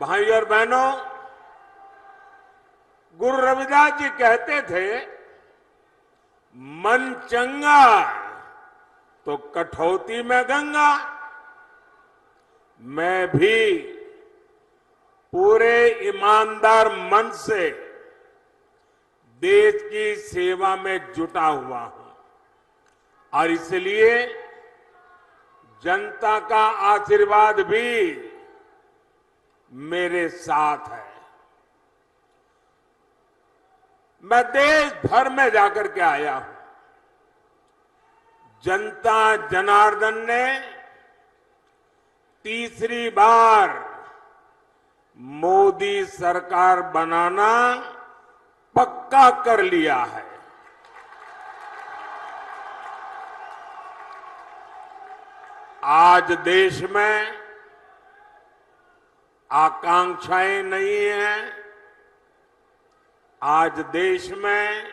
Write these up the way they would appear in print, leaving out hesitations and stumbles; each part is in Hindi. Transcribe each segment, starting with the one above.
भाई और बहनों, गुरु रविदास जी कहते थे, मन चंगा तो कठौती में गंगा। मैं भी पूरे ईमानदार मन से देश की सेवा में जुटा हुआ हूं और इसलिए जनता का आशीर्वाद भी मेरे साथ है। मैं देश भर में जाकर के आया हूं। जनता जनार्दन ने तीसरी बार मोदी सरकार बनाना पक्का कर लिया है। आज देश में आकांक्षाएं नहीं हैं। आज देश में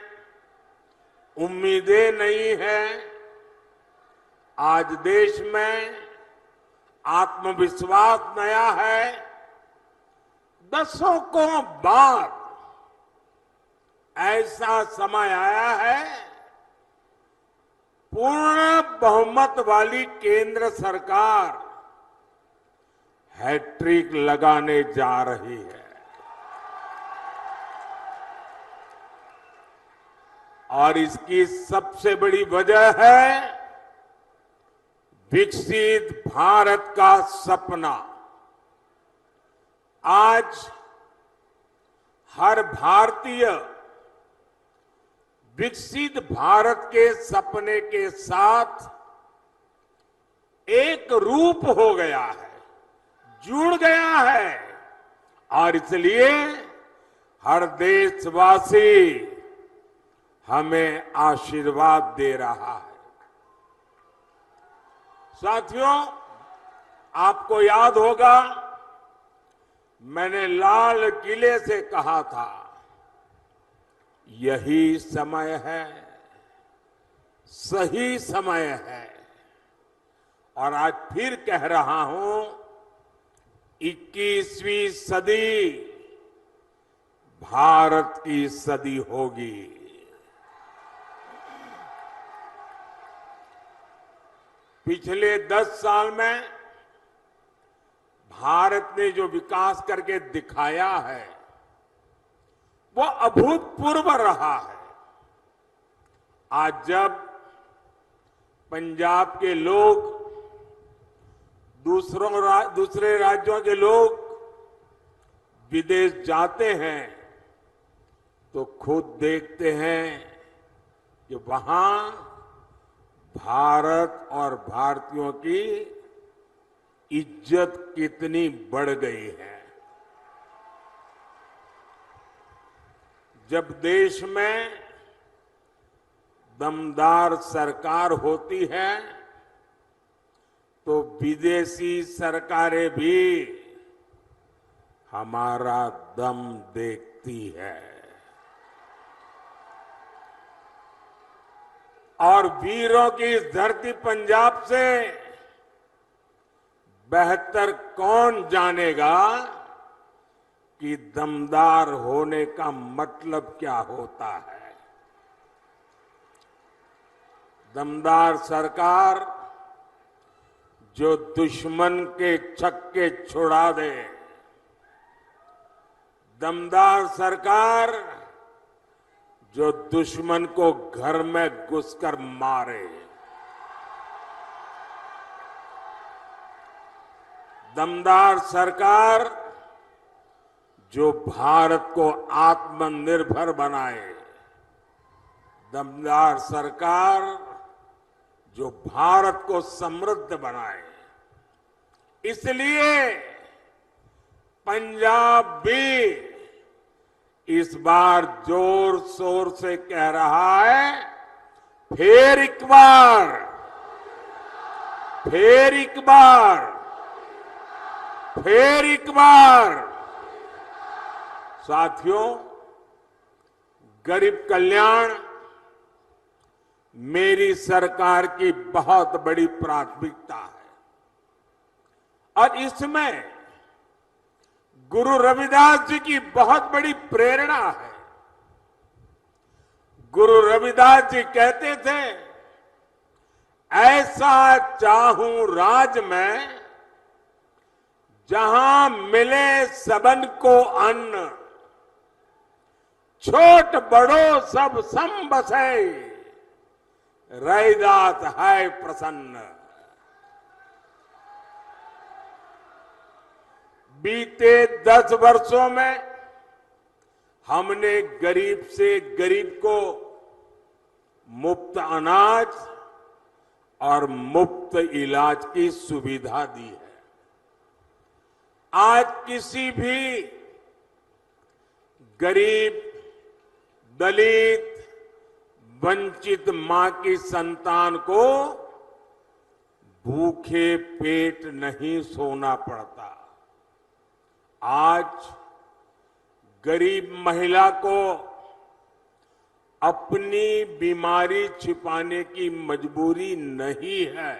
उम्मीदें नहीं हैं। आज देश में आत्मविश्वास नया है। दशकों बाद ऐसा समय आया है, पूर्ण बहुमत वाली केंद्र सरकार हैट्रिक लगाने जा रही है। और इसकी सबसे बड़ी वजह है विकसित भारत का सपना। आज हर भारतीय विकसित भारत के सपने के साथ एक रूप हो गया है, जुड़ गया है और इसलिए हर देशवासी हमें आशीर्वाद दे रहा है। साथियों, आपको याद होगा, मैंने लाल किले से कहा था, यही समय है, सही समय है। और आज फिर कह रहा हूं, 21वीं सदी भारत की सदी होगी। पिछले 10 साल में भारत ने जो विकास करके दिखाया है वो अभूतपूर्व रहा है। आज जब पंजाब के लोग, दूसरे राज्यों के लोग विदेश जाते हैं तो खुद देखते हैं कि वहां भारत और भारतीयों की इज्जत कितनी बढ़ गई है। जब देश में दमदार सरकार होती है तो विदेशी सरकारें भी हमारा दम देखती है। और वीरों की इस धरती पंजाब से बेहतर कौन जानेगा कि दमदार होने का मतलब क्या होता है। दमदार सरकार जो दुश्मन के छक्के छुड़ा दे, दमदार सरकार जो दुश्मन को घर में घुसकर मारे, दमदार सरकार जो भारत को आत्मनिर्भर बनाए, दमदार सरकार जो भारत को समृद्ध बनाए। इसलिए पंजाब भी इस बार जोर शोर से कह रहा है, फिर एक बार, फिर एक बार, फिर एक बार। साथियों, गरीब कल्याण मेरी सरकार की बहुत बड़ी प्राथमिकता है और इसमें गुरु रविदास जी की बहुत बड़ी प्रेरणा है। गुरु रविदास जी कहते थे, ऐसा चाहूं राज में जहां मिले सबन को अन्न, छोट बड़ो सब सम बसे, रैदास है प्रसन्न। बीते 10 वर्षों में हमने गरीब से गरीब को मुफ्त अनाज और मुफ्त इलाज की सुविधा दी है। आज किसी भी गरीब, दलित, वंचित मां की संतान को भूखे पेट नहीं सोना पड़ता। आज गरीब महिला को अपनी बीमारी छिपाने की मजबूरी नहीं है।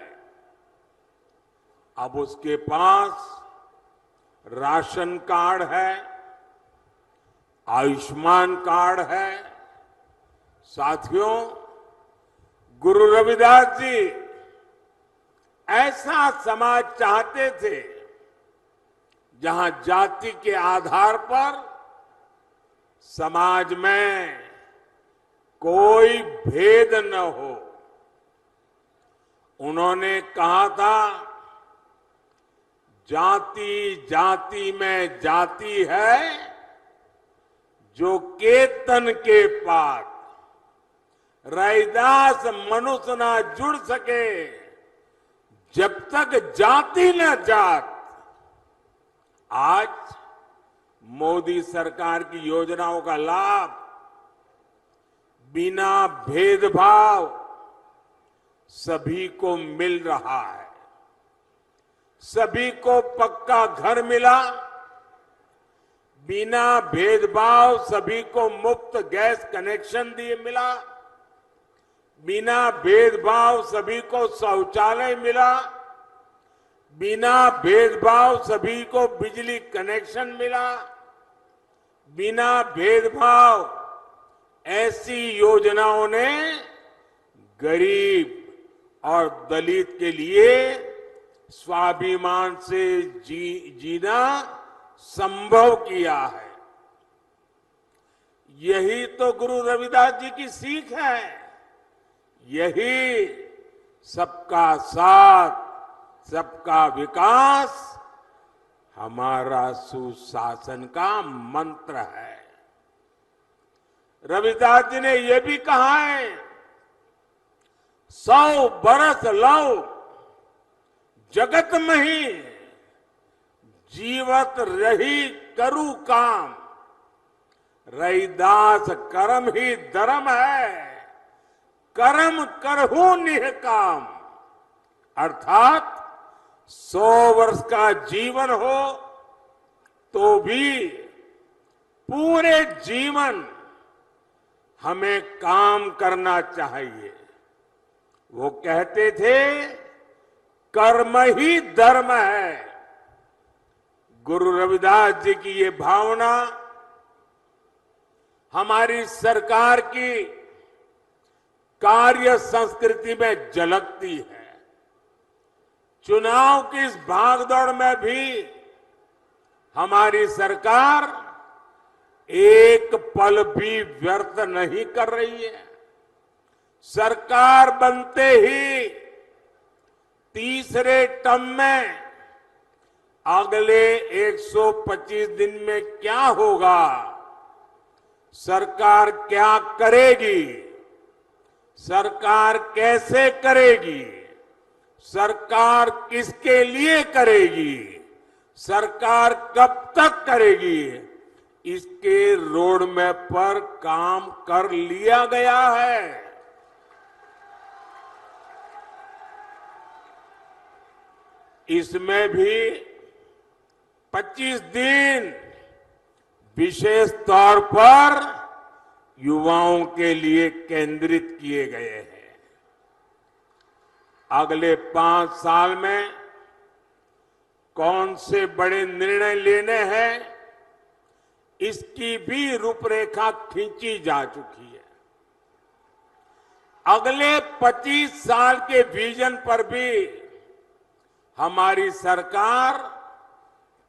अब उसके पास राशन कार्ड है, आयुष्मान कार्ड है। साथियों, गुरु रविदास जी ऐसा समाज चाहते थे जहां जाति के आधार पर समाज में कोई भेद न हो। उन्होंने कहा था, जाति जाति में जाति है, जो केतन के पात, रैदास मनुष्य ना जुड़ सके जब तक जाति न जात। आज मोदी सरकार की योजनाओं का लाभ बिना भेदभाव सभी को मिल रहा है। सभी को पक्का घर मिला, बिना भेदभाव सभी को मुफ्त गैस कनेक्शन दिए मिला, बिना भेदभाव सभी को शौचालय मिला, बिना भेदभाव सभी को बिजली कनेक्शन मिला, बिना भेदभाव ऐसी योजनाओं ने गरीब और दलित के लिए स्वाभिमान से जीना संभव किया है। यही तो गुरु रविदास जी की सीख है। यही सबका साथ, सबका विकास हमारा सुशासन का मंत्र है। रविदास जी ने यह भी कहा है, 100 बरस लौ जगत में ही, जीवत रही करू काम, रैदास कर्म ही धर्म है, कर्म करहू निह काम। अर्थात 100 वर्ष का जीवन हो तो भी पूरे जीवन हमें काम करना चाहिए। वो कहते थे, कर्म ही धर्म है। गुरु रविदास जी की ये भावना हमारी सरकार की कार्य संस्कृति में झलकती है। चुनाव की इस भागदौड़ में भी हमारी सरकार एक पल भी व्यर्थ नहीं कर रही है। सरकार बनते ही तीसरे टर्म में अगले 125 दिन में क्या होगा, सरकार क्या करेगी, सरकार कैसे करेगी, सरकार किसके लिए करेगी, सरकार कब तक करेगी, इसके रोड मैप पर काम कर लिया गया है। इसमें भी 25 दिन विशेष तौर पर युवाओं के लिए केंद्रित किए गए हैं। अगले 5 साल में कौन से बड़े निर्णय लेने हैं, इसकी भी रूपरेखा खींची जा चुकी है। अगले 25 साल के विजन पर भी हमारी सरकार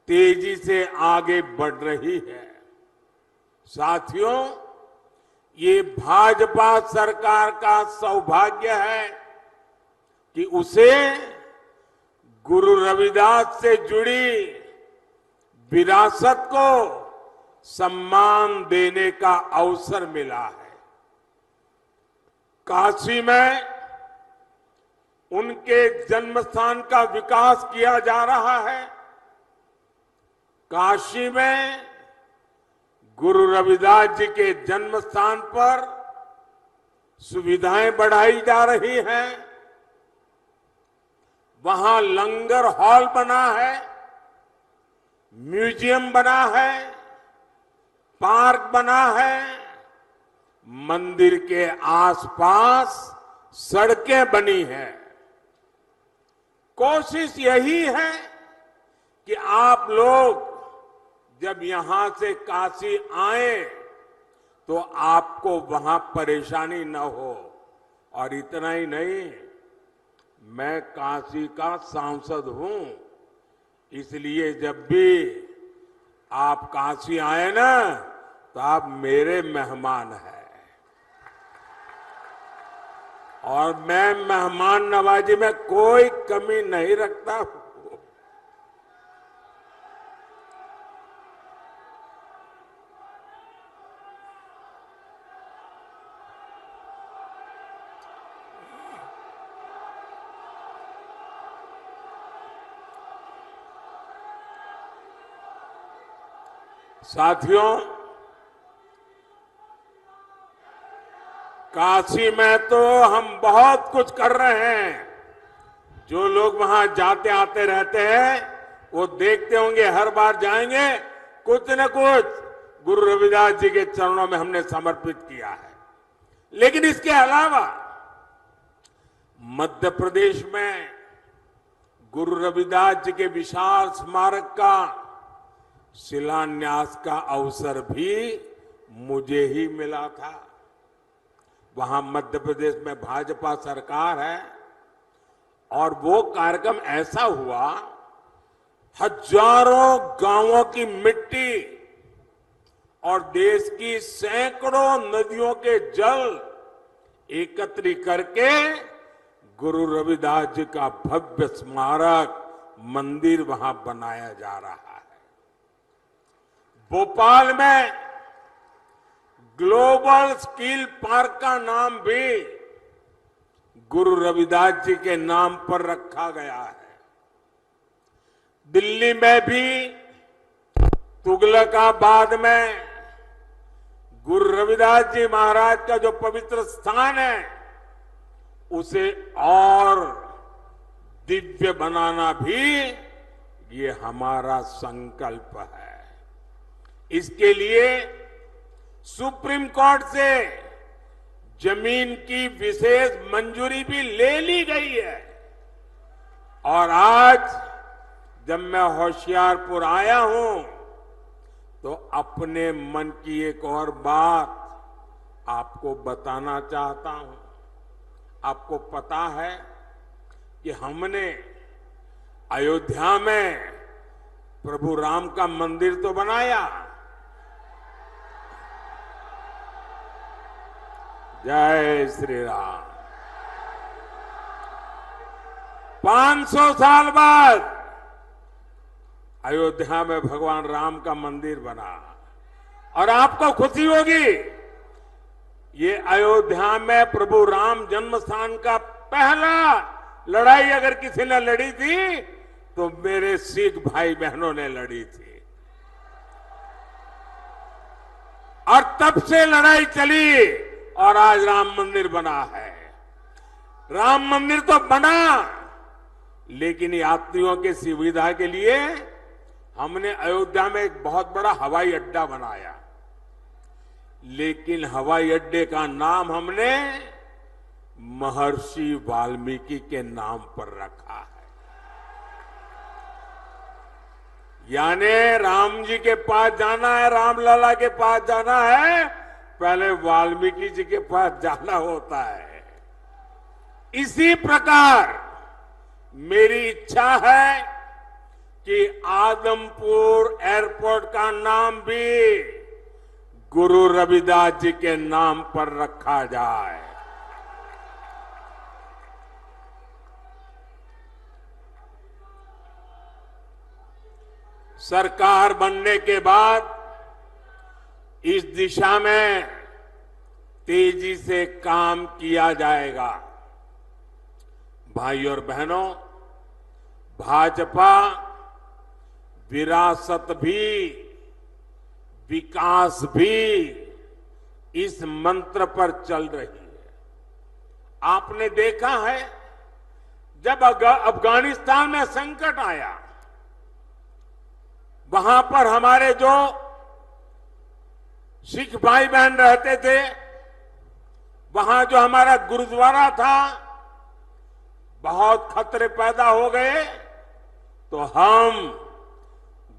तेजी से आगे बढ़ रही है। साथियों, ये भाजपा सरकार का सौभाग्य है कि उसे गुरु रविदास से जुड़ी विरासत को सम्मान देने का अवसर मिला है। काशी में उनके जन्म स्थान का विकास किया जा रहा है। काशी में गुरु रविदास जी के जन्म स्थान पर सुविधाएं बढ़ाई जा रही हैं। वहां लंगर हॉल बना है, म्यूजियम बना है, पार्क बना है, मंदिर के आसपास सड़कें बनी हैं। कोशिश यही है कि आप लोग जब यहां से काशी आए तो आपको वहां परेशानी न हो। और इतना ही नहीं, मैं काशी का सांसद हूं, इसलिए जब भी आप काशी आए ना तो आप मेरे मेहमान हैं। और मैं मेहमान नवाजी में कोई कमी नहीं रखता हूं। साथियों, काशी में तो हम बहुत कुछ कर रहे हैं। जो लोग वहां जाते आते रहते हैं वो देखते होंगे, हर बार जाएंगे कुछ न कुछ गुरु रविदास जी के चरणों में हमने समर्पित किया है। लेकिन इसके अलावा मध्य प्रदेश में गुरु रविदास जी के विशाल स्मारक का शिलान्यास का अवसर भी मुझे ही मिला था। वहां मध्य प्रदेश में भाजपा सरकार है और वो कार्यक्रम ऐसा हुआ, हजारों गांवों की मिट्टी और देश की सैकड़ों नदियों के जल एकत्रित करके गुरु रविदास जी का भव्य स्मारक मंदिर वहां बनाया जा रहा है। भोपाल में ग्लोबल स्किल पार्क का नाम भी गुरु रविदास जी के नाम पर रखा गया है। दिल्ली में भी तुगलकाबाद में गुरु रविदास जी महाराज का जो पवित्र स्थान है उसे और दिव्य बनाना भी ये हमारा संकल्प है। इसके लिए सुप्रीम कोर्ट से जमीन की विशेष मंजूरी भी ले ली गई है। और आज जब मैं होशियारपुर आया हूं तो अपने मन की एक और बात आपको बताना चाहता हूं। आपको पता है कि हमने अयोध्या में प्रभु राम का मंदिर तो बनाया, जय श्री राम। 500 साल बाद अयोध्या में भगवान राम का मंदिर बना। और आपको खुशी होगी, ये अयोध्या में प्रभु राम जन्म स्थान का पहला लड़ाई अगर किसी ने लड़ी थी तो मेरे सिख भाई बहनों ने लड़ी थी। और तब से लड़ाई चली और आज राम मंदिर बना है। राम मंदिर तो बना, लेकिन यात्रियों की सुविधा के लिए हमने अयोध्या में एक बहुत बड़ा हवाई अड्डा बनाया। लेकिन हवाई अड्डे का नाम हमने महर्षि वाल्मीकि के नाम पर रखा है। यानी राम जी के पास जाना है, रामलला के पास जाना है, पहले वाल्मीकि जी के पास जाना होता है। इसी प्रकार मेरी इच्छा है कि आदमपुर एयरपोर्ट का नाम भी गुरु रविदास जी के नाम पर रखा जाए। सरकार बनने के बाद इस दिशा में तेजी से काम किया जाएगा। भाई और बहनों, भाजपा विरासत भी विकास भी इस मंत्र पर चल रही है। आपने देखा है जब अफगानिस्तान में संकट आया, वहां पर हमारे जो सिख भाई बहन रहते थे, वहां जो हमारा गुरुद्वारा था, बहुत खतरे पैदा हो गए, तो हम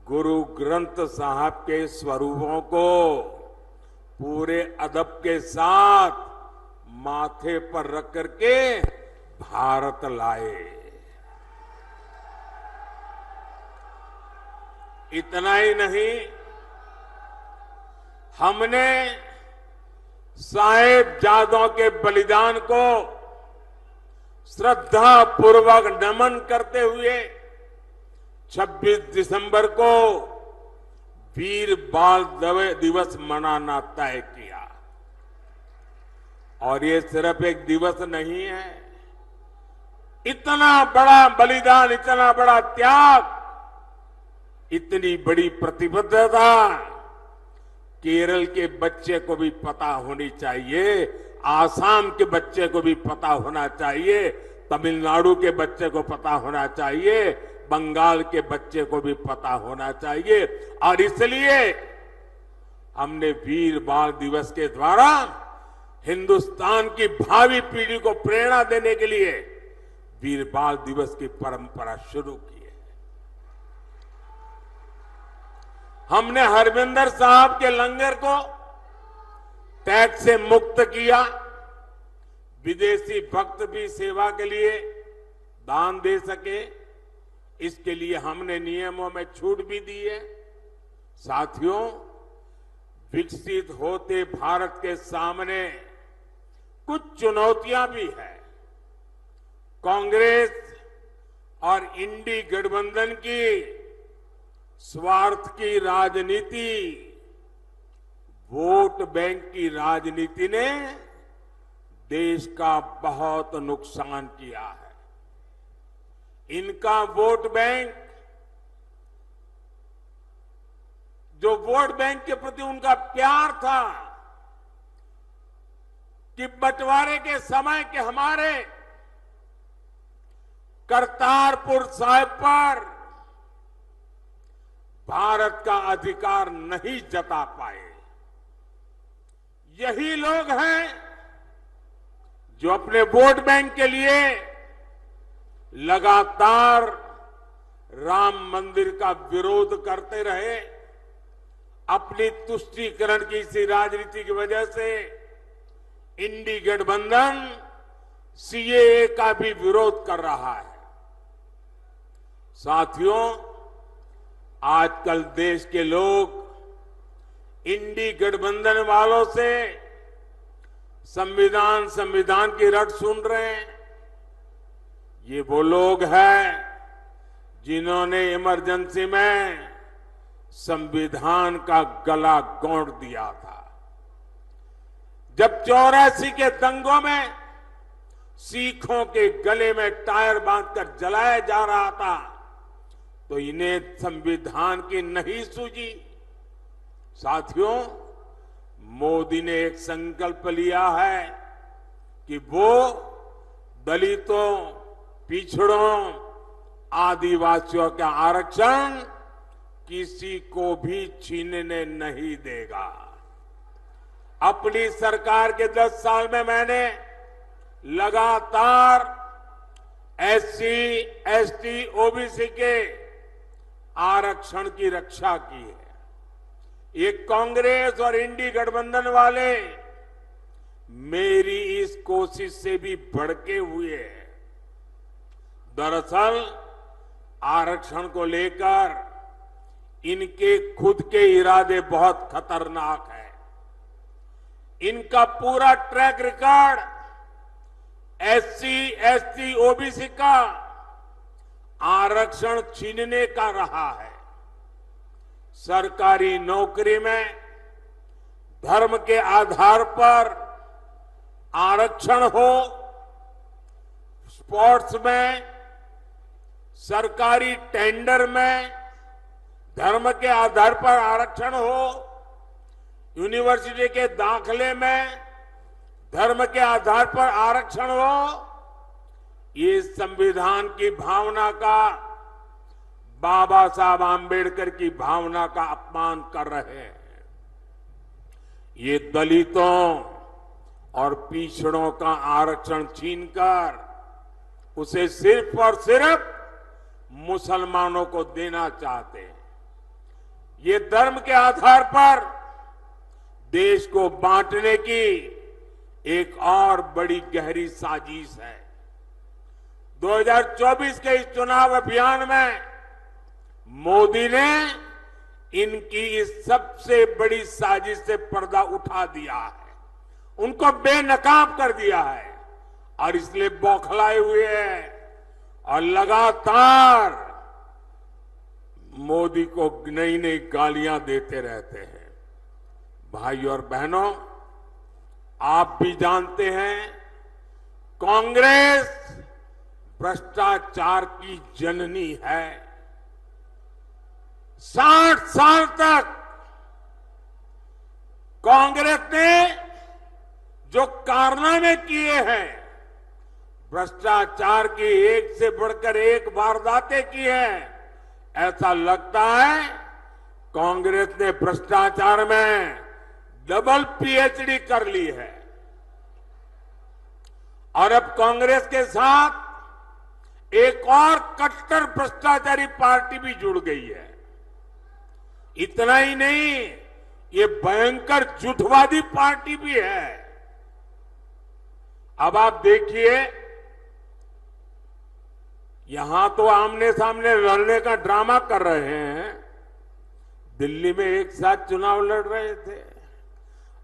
गुरु ग्रंथ साहब के स्वरूपों को पूरे अदब के साथ माथे पर रख करके भारत लाए। इतना ही नहीं, हमने साहिबजादों के बलिदान को श्रद्धा पूर्वक नमन करते हुए 26 दिसंबर को वीर बाल दिवस मनाना तय किया। और ये सिर्फ एक दिवस नहीं है, इतना बड़ा बलिदान, इतना बड़ा त्याग, इतनी बड़ी प्रतिबद्धता केरल के बच्चे को भी पता होनी चाहिए, आसाम के बच्चे को भी पता होना चाहिए, तमिलनाडु के बच्चे को पता होना चाहिए, बंगाल के बच्चे को भी पता होना चाहिए। और इसलिए हमने वीर बाल दिवस के द्वारा हिंदुस्तान की भावी पीढ़ी को प्रेरणा देने के लिए वीर बाल दिवस की परंपरा शुरू की है। हमने हरविंदर साहब के लंगर को टैक्स से मुक्त किया। विदेशी भक्त भी सेवा के लिए दान दे सके, इसके लिए हमने नियमों में छूट भी दी है। साथियों, विकसित होते भारत के सामने कुछ चुनौतियां भी हैं। कांग्रेस और इंडी गठबंधन की स्वार्थ की राजनीति, वोट बैंक की राजनीति ने देश का बहुत नुकसान किया है। इनका वोट बैंक, जो वोट बैंक के प्रति उनका प्यार था कि बंटवारे के समय के हमारे करतारपुर साहिब पर भारत का अधिकार नहीं जता पाए, यही लोग हैं जो अपने वोट बैंक के लिए लगातार राम मंदिर का विरोध करते रहे। अपनी तुष्टीकरण की इसी राजनीति की वजह से इंडी गठबंधन सीएए का भी विरोध कर रहा है। साथियों, आजकल देश के लोग इंडी गठबंधन वालों से संविधान की रट सुन रहे हैं। ये वो लोग हैं जिन्होंने इमरजेंसी में संविधान का गला घोंट दिया था। जब 84 के दंगों में सिखों के गले में टायर बांधकर जलाया जा रहा था, तो इन्हें संविधान की नहीं सूझी। साथियों, मोदी ने एक संकल्प लिया है कि वो दलितों, पिछड़ों, आदिवासियों का आरक्षण किसी को भी छीनने नहीं देगा। अपनी सरकार के 10 साल में मैंने लगातार एससी, एसटी, ओबीसी के आरक्षण की रक्षा की है। ये कांग्रेस और इंडी गठबंधन वाले मेरी इस कोशिश से भी भड़के हुए हैं। दरअसल आरक्षण को लेकर इनके खुद के इरादे बहुत खतरनाक हैं। इनका पूरा track record SC, ST, OBC का आरक्षण छीनने का रहा है। सरकारी नौकरी में धर्म के आधार पर आरक्षण हो, स्पोर्ट्स में, सरकारी टेंडर में धर्म के आधार पर आरक्षण हो, यूनिवर्सिटी के दाखले में धर्म के आधार पर आरक्षण हो, ये संविधान की भावना का, बाबा साहब आंबेडकर की भावना का अपमान कर रहे हैं। ये दलितों और पिछड़ों का आरक्षण छीनकर उसे सिर्फ और सिर्फ मुसलमानों को देना चाहते हैं। ये धर्म के आधार पर देश को बांटने की एक और बड़ी गहरी साजिश है। 2024 के इस चुनाव अभियान में मोदी ने इनकी इस सबसे बड़ी साजिश से पर्दा उठा दिया है, उनको बेनकाब कर दिया है और इसलिए बौखलाए हुए हैं और लगातार मोदी को नई नई गालियां देते रहते हैं। भाई और बहनों, आप भी जानते हैं कांग्रेस भ्रष्टाचार की जननी है। 60 साल तक कांग्रेस ने जो कारनामे किए हैं, भ्रष्टाचार की एक से बढ़कर एक वारदातें की हैं, ऐसा लगता है कांग्रेस ने भ्रष्टाचार में डबल पीएचडी कर ली है। और अब कांग्रेस के साथ एक और कट्टर भ्रष्टाचारी पार्टी भी जुड़ गई है। इतना ही नहीं, ये भयंकर झूठवादी पार्टी भी है। अब आप देखिए, यहां तो आमने सामने लड़ने का ड्रामा कर रहे हैं, दिल्ली में एक साथ चुनाव लड़ रहे थे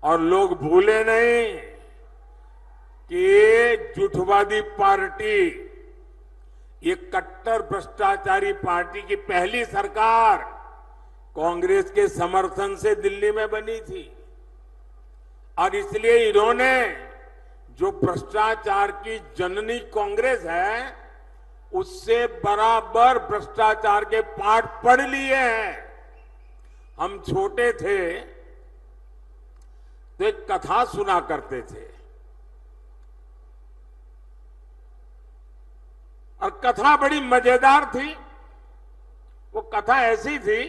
और लोग भूले नहीं कि ये झूठवादी पार्टी, ये कट्टर भ्रष्टाचारी पार्टी की पहली सरकार कांग्रेस के समर्थन से दिल्ली में बनी थी और इसलिए इन्होंने जो भ्रष्टाचार की जननी कांग्रेस है, उससे बराबर भ्रष्टाचार के पाठ पढ़ लिए हैं। हम छोटे थे तो एक कथा सुना करते थे और कथा बड़ी मजेदार थी। वो कथा ऐसी थी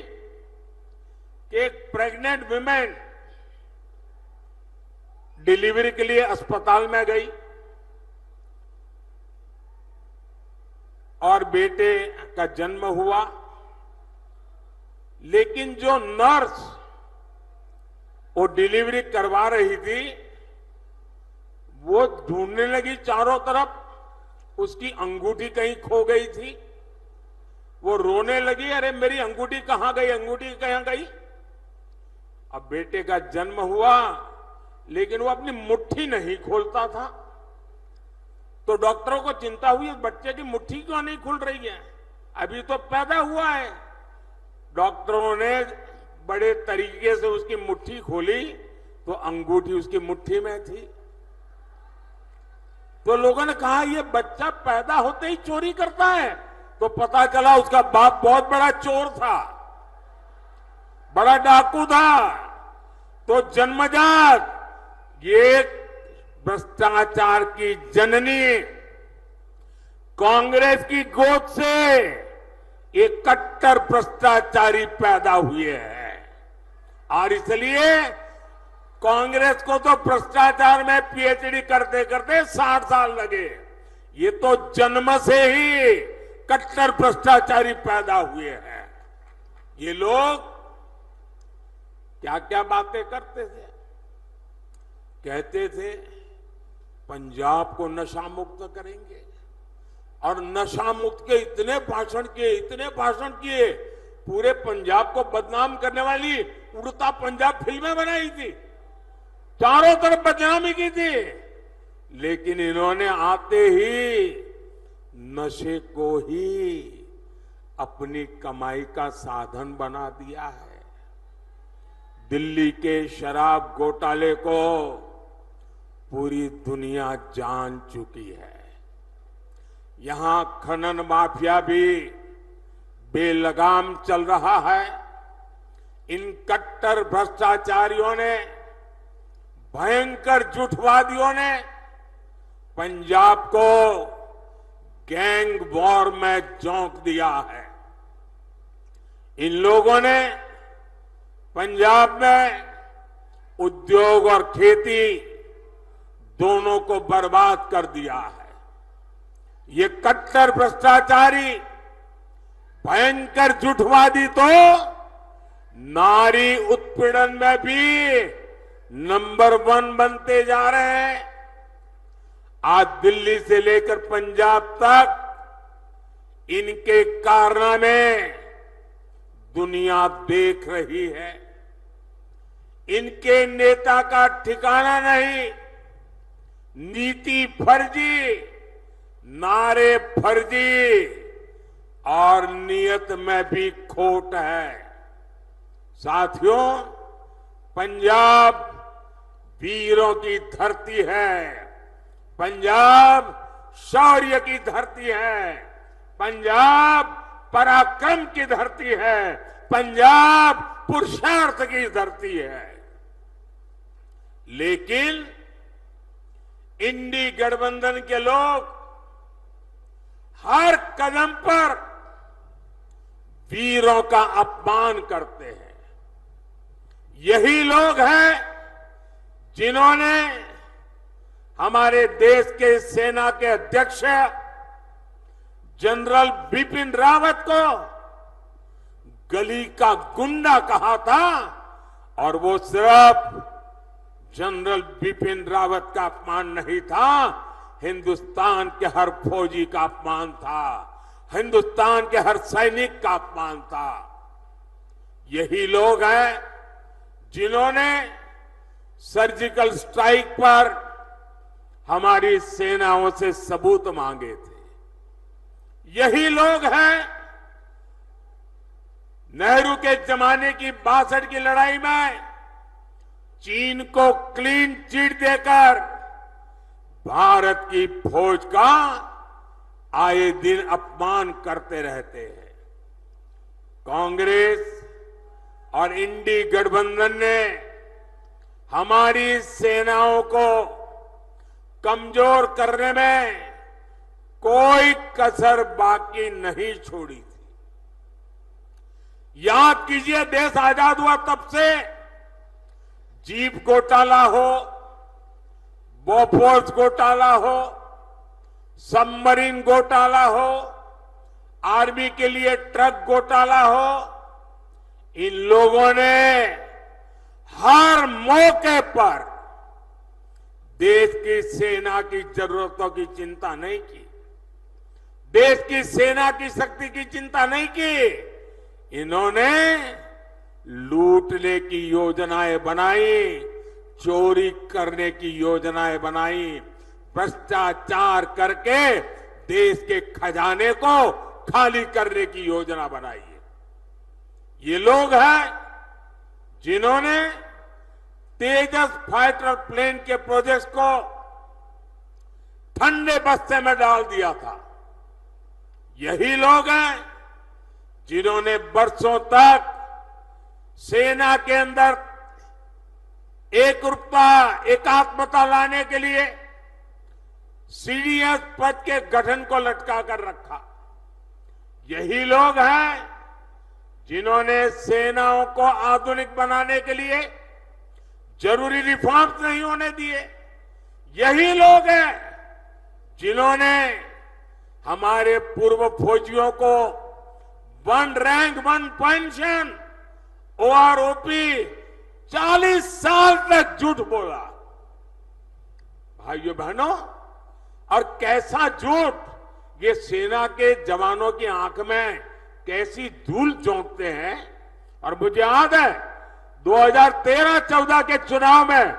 कि एक प्रेग्नेंट विमेन डिलीवरी के लिए अस्पताल में गई और बेटे का जन्म हुआ, लेकिन जो नर्स वो डिलीवरी करवा रही थी, वो ढूंढने लगी चारों तरफ, उसकी अंगूठी कहीं खो गई थी। वो रोने लगी, अरे मेरी अंगूठी कहां गई, अंगूठी कहां गई। अब बेटे का जन्म हुआ, लेकिन वो अपनी मुट्ठी नहीं खोलता था, तो डॉक्टरों को चिंता हुई, बच्चे की मुट्ठी क्यों नहीं खुल रही है, अभी तो पैदा हुआ है। डॉक्टरों ने बड़े तरीके से उसकी मुट्ठी खोली तो अंगूठी उसकी मुट्ठी में थी। तो लोगों ने कहा ये बच्चा पैदा होते ही चोरी करता है, तो पता चला उसका बाप बहुत बड़ा चोर था, बड़ा डाकू था। तो जन्मजात ये भ्रष्टाचार की जननी कांग्रेस की गोद से एक कट्टर भ्रष्टाचारी पैदा हुए हैं और इसलिए कांग्रेस को तो भ्रष्टाचार में पीएचडी करते करते 60 साल लगे। ये तो जन्म से ही कट्टर भ्रष्टाचारी पैदा हुए हैं। ये लोग क्या क्या बातें करते थे। कहते थे पंजाब को नशा मुक्त करेंगे, और नशा मुक्त के इतने भाषण किए, पूरे पंजाब को बदनाम करने वाली उड़ता पंजाब फिल्में बनाई थी, चारों तरफ बदनामी की थी। लेकिन इन्होंने आते ही नशे को ही अपनी कमाई का साधन बना दिया है। दिल्ली के शराब घोटाले को पूरी दुनिया जान चुकी है। यहां खनन माफिया भी बेलगाम चल रहा है। इन कट्टर भ्रष्टाचारियों ने, भयंकर झूठवादियों ने पंजाब को गैंग वॉर में झोंक दिया है। इन लोगों ने पंजाब में उद्योग और खेती दोनों को बर्बाद कर दिया है। ये कट्टर भ्रष्टाचारी, भयंकर झूठवादी तो नारी उत्पीड़न में भी नंबर 1 बनते जा रहे हैं। आज दिल्ली से लेकर पंजाब तक इनके कारनामे दुनिया देख रही है। इनके नेता का ठिकाना नहीं, नीति फर्जी, नारे फर्जी और नियत में भी खोट है। साथियों, पंजाब वीरों की धरती है, पंजाब शौर्य की धरती है, पंजाब पराक्रम की धरती है, पंजाब पुरुषार्थ की धरती है। लेकिन इंडी गठबंधन के लोग हर कदम पर वीरों का अपमान करते हैं। यही लोग हैं जिन्होंने हमारे देश के सेना के अध्यक्ष जनरल बिपिन रावत को गली का गुंडा कहा था, और वो सिर्फ जनरल बिपिन रावत का अपमान नहीं था, हिंदुस्तान के हर फौजी का अपमान था, हिंदुस्तान के हर सैनिक का अपमान था। यही लोग हैं जिन्होंने सर्जिकल स्ट्राइक पर हमारी सेनाओं से सबूत मांगे थे। यही लोग हैं नेहरू के जमाने की 62 की लड़ाई में चीन को क्लीन चिट देकर भारत की फौज का आए दिन अपमान करते रहते हैं। कांग्रेस और इंडी गठबंधन ने हमारी सेनाओं को कमजोर करने में कोई कसर बाकी नहीं छोड़ी थी। याद कीजिए, देश आजाद हुआ तब से जीप घोटाला हो, बोफोर्स घोटाला हो, सबमरीन घोटाला हो, आर्मी के लिए ट्रक घोटाला हो, इन लोगों ने हर मौके पर देश की सेना की जरूरतों की चिंता नहीं की, देश की सेना की शक्ति की चिंता नहीं की। इन्होंने लूटने की योजनाएं बनाई, चोरी करने की योजनाएं बनाई, भ्रष्टाचार करके देश के खजाने को खाली करने की योजना बनाई है। ये लोग हैं जिन्होंने तेजस फाइटर प्लेन के प्रोजेक्ट को ठंडे बस्ते में डाल दिया था। यही लोग हैं जिन्होंने वर्षों तक सेना के अंदर एकरूपता, एकात्मता लाने के लिए सीडीएस पद के गठन को लटका कर रखा। यही लोग हैं जिन्होंने सेनाओं को आधुनिक बनाने के लिए जरूरी रिफॉर्म्स नहीं होने दिए। यही लोग हैं जिन्होंने हमारे पूर्व फौजियों को one rank one pension, OROP, 40 साल तक झूठ बोला भाइयों बहनों। और कैसा झूठ, ये सेना के जवानों की आंख में कैसी धूल झोंकते हैं। और मुझे याद है 2013-14 के चुनाव में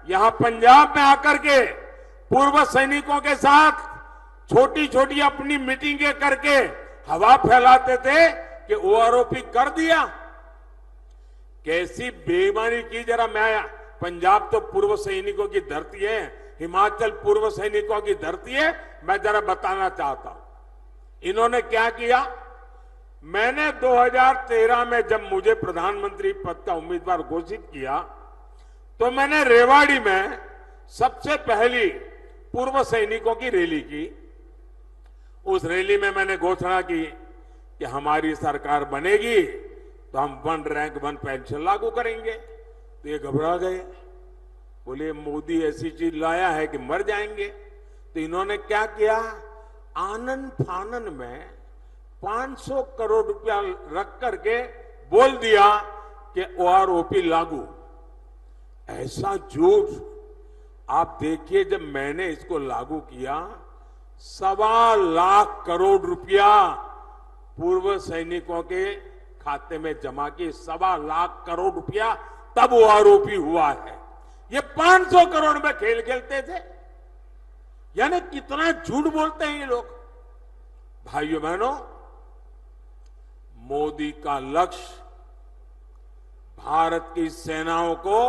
यहां पंजाब में आकर के पूर्व सैनिकों के साथ छोटी छोटी अपनी मीटिंगें करके हवा फैलाते थे कि ओआरओपी कर दिया। कैसी बेईमानी की, जरा मैं, पंजाब तो पूर्व सैनिकों की धरती है, हिमाचल पूर्व सैनिकों की धरती है, मैं जरा बताना चाहता हूं इन्होंने क्या किया। मैंने 2013 में जब मुझे प्रधानमंत्री पद का उम्मीदवार घोषित किया तो मैंने रेवाड़ी में सबसे पहली पूर्व सैनिकों की रैली की। उस रैली में मैंने घोषणा की कि हमारी सरकार बनेगी तो हम वन रैंक वन पेंशन लागू करेंगे। तो ये घबरा गए, बोले मोदी ऐसी चीज लाया है कि मर जाएंगे। तो इन्होंने क्या किया, आनन फानन में 500 करोड़ रुपया रख करके बोल दिया कि ओआरओपी लागू। ऐसा झूठ। आप देखिए, जब मैंने इसको लागू किया 1.25 लाख करोड़ रुपया पूर्व सैनिकों के खाते में जमा किए, 1.25 लाख करोड़ रुपया, तब ओआरओपी हुआ है। ये 500 करोड़ में खेल खेलते थे। यानी कितना झूठ बोलते हैं ये लोग। भाइयों बहनों, मोदी का लक्ष्य भारत की सेनाओं को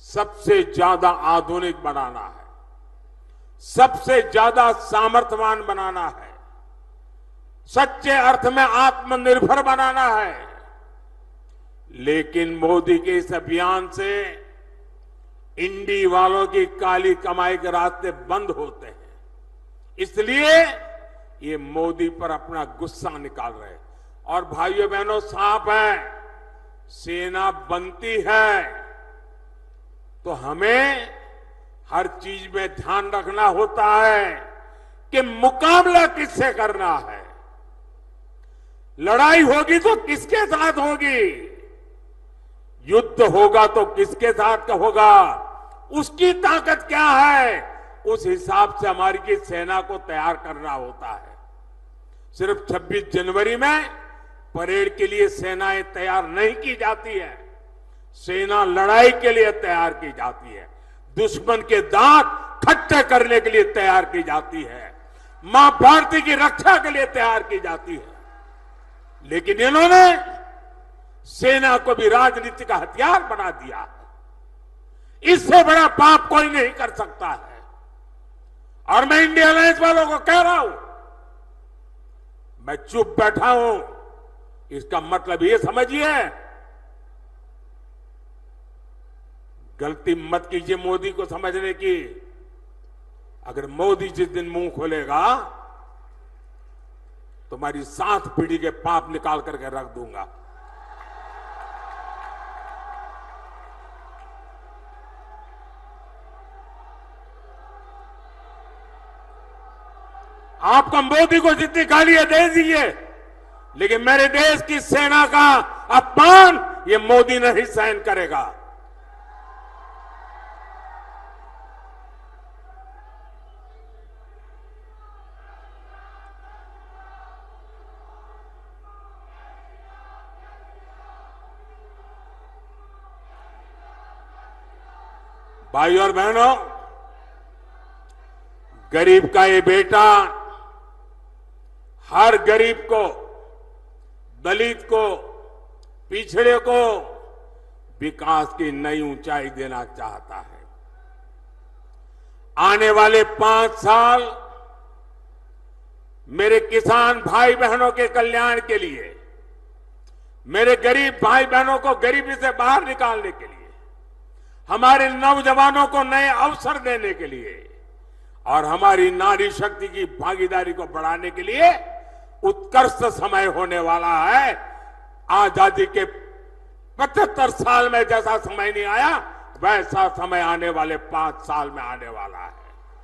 सबसे ज्यादा आधुनिक बनाना है, सबसे ज्यादा सामर्थ्यवान बनाना है, सच्चे अर्थ में आत्मनिर्भर बनाना है। लेकिन मोदी के इस अभियान से इंडी वालों की काली कमाई के रास्ते बंद होते हैं। इसलिए ये मोदी पर अपना गुस्सा निकाल रहे हैं। और भाइयों बहनों, साफ है, सेना बनती है तो हमें हर चीज में ध्यान रखना होता है कि मुकाबला किससे करना है। लड़ाई होगी तो किसके साथ होगी, युद्ध होगा तो किसके साथ का होगा, उसकी ताकत क्या है, उस हिसाब से हमारी की सेना को तैयार करना होता है। सिर्फ 26 जनवरी में परेड के लिए सेनाएं तैयार नहीं की जाती है। सेना लड़ाई के लिए तैयार की जाती है, दुश्मन के दांत खट्टे करने के लिए तैयार की जाती है, मां भारती की रक्षा के लिए तैयार की जाती है। लेकिन इन्होंने सेना को भी राजनीति का हथियार बना दिया है। इससे बड़ा पाप कोई नहीं कर सकता है। और मैं इंडिया अलायंस वालों को कह रहा हूं, मैं चुप बैठा हूं, इसका मतलब ये समझिए, गलती मत कीजिए मोदी को समझने की। अगर मोदी जिस दिन मुंह खोलेगा तो हमारी 7 पीढ़ी के पाप निकाल करके रख दूंगा। आपको मोदी को जितनी गालियां दे दीजिए, लेकिन मेरे देश की सेना का अपमान ये मोदी नहीं सहन करेगा। भाई और बहनों, गरीब का ये बेटा हर गरीब को, दलित को, पिछड़े को विकास की नई ऊंचाई देना चाहता है। आने वाले 5 साल मेरे किसान भाई बहनों के कल्याण के लिए, मेरे गरीब भाई बहनों को गरीबी से बाहर निकालने के लिए, हमारे नौजवानों को नए अवसर देने के लिए और हमारी नारी शक्ति की भागीदारी को बढ़ाने के लिए उत्कृष्ट समय होने वाला है। आजादी के 75 साल में जैसा समय नहीं आया, वैसा समय आने वाले 5 साल में आने वाला है।